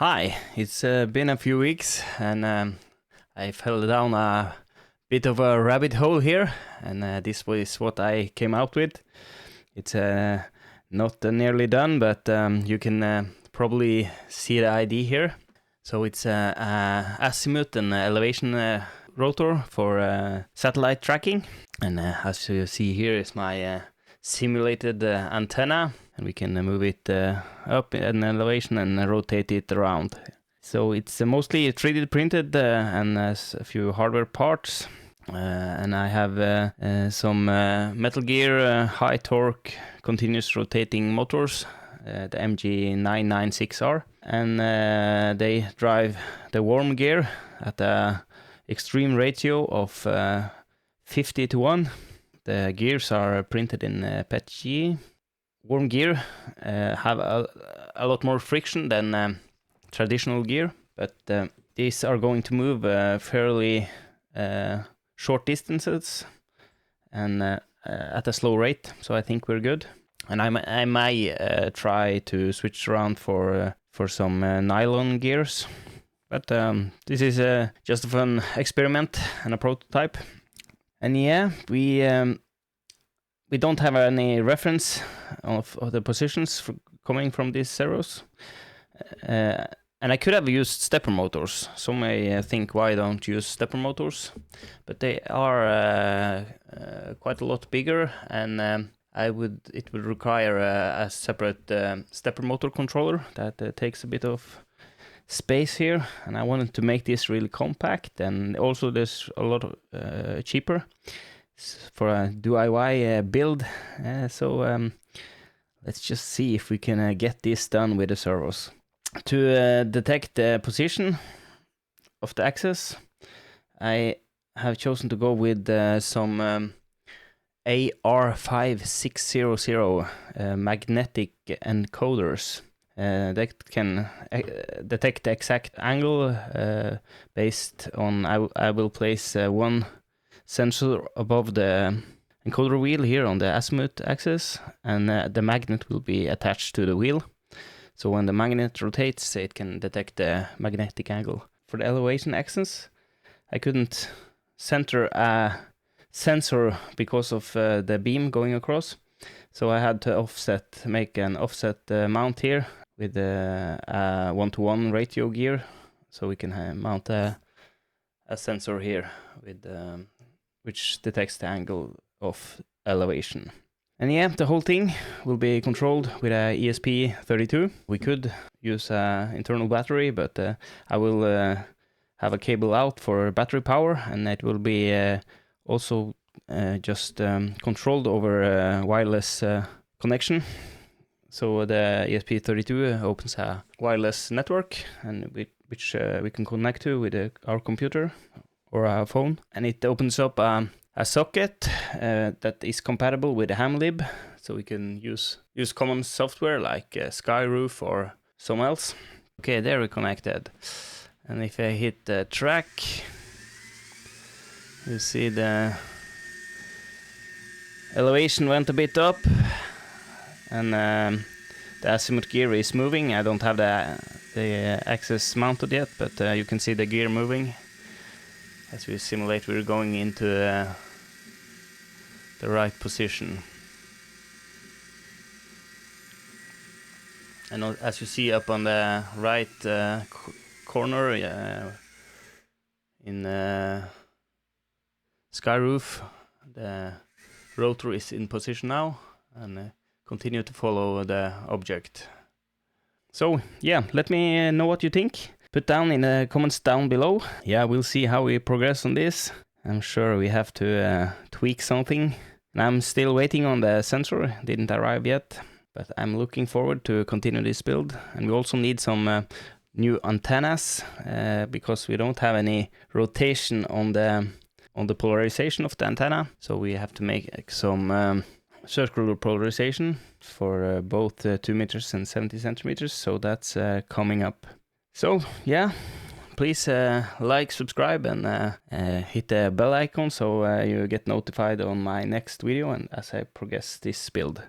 Hi, it's been a few weeks and I fell down a bit of a rabbit hole here, and this was what I came out with. It's not nearly done, but you can probably see the ID here. So it's azimuth and elevation rotor for satellite tracking, and as you see here is my simulated antenna, and we can move it up in elevation and rotate it around. So it's mostly 3D printed and has a few hardware parts, and I have some Metal Gear high torque continuous rotating motors, the MG996R, and they drive the worm gear at an extreme ratio of 50:1. The gears are printed in PETG. Worm gear have a lot more friction than traditional gear, but these are going to move fairly short distances and at a slow rate, so I think we're good. And I may try to switch around for some nylon gears, but this is just a fun experiment and a prototype. And yeah, we don't have any reference of the positions coming from these servos. And I could have used stepper motors. Some may think, why don't you use stepper motors? But they are quite a lot bigger, and it would require a separate stepper motor controller that takes a bit of space here, and I wanted to make this really compact, and also there's a lot of cheaper for a DIY build. So let's just see if we can get this done with the servos. To detect the position of the axis, I have chosen to go with some AS5600 Magnetic Encoders. That can detect the exact angle based on, I will place one sensor above the encoder wheel here on the azimuth axis, and the magnet will be attached to the wheel. So when the magnet rotates, it can detect the magnetic angle. For the elevation axis, I couldn't center a sensor because of the beam going across, so I had to make an offset mount here with a 1:1 ratio gear, so we can mount a sensor here with which detects the angle of elevation. And yeah, the whole thing will be controlled with a ESP32. We could use an internal battery, but I will have a cable out for battery power, and it will be also just controlled over a wireless connection. So the ESP32 opens a wireless network, and which we can connect to with our computer or a phone, and it opens up a socket that is compatible with a ham lib, so we can use common software like Skyroof or some else. Okay, there we connected, and if I hit the track, you see the elevation went a bit up, and the azimuth gear is moving. I don't have the axis mounted yet, but you can see the gear moving. As we simulate, we're going into the right position. And as you see up on the right corner in Skyroof, the rotor is in position now, and continue to follow the object. So yeah, let me know what you think. Put down in the comments down below. Yeah, we'll see how we progress on this. I'm sure we have to tweak something. And I'm still waiting on the sensor, didn't arrive yet. But I'm looking forward to continue this build. And we also need some new antennas, because we don't have any rotation on the polarization of the antenna. So we have to make some circular polarization for both 2 meters and 70 centimeters. So that's coming up. So yeah, please like, subscribe, and hit the bell icon so you get notified on my next video and as I progress this build.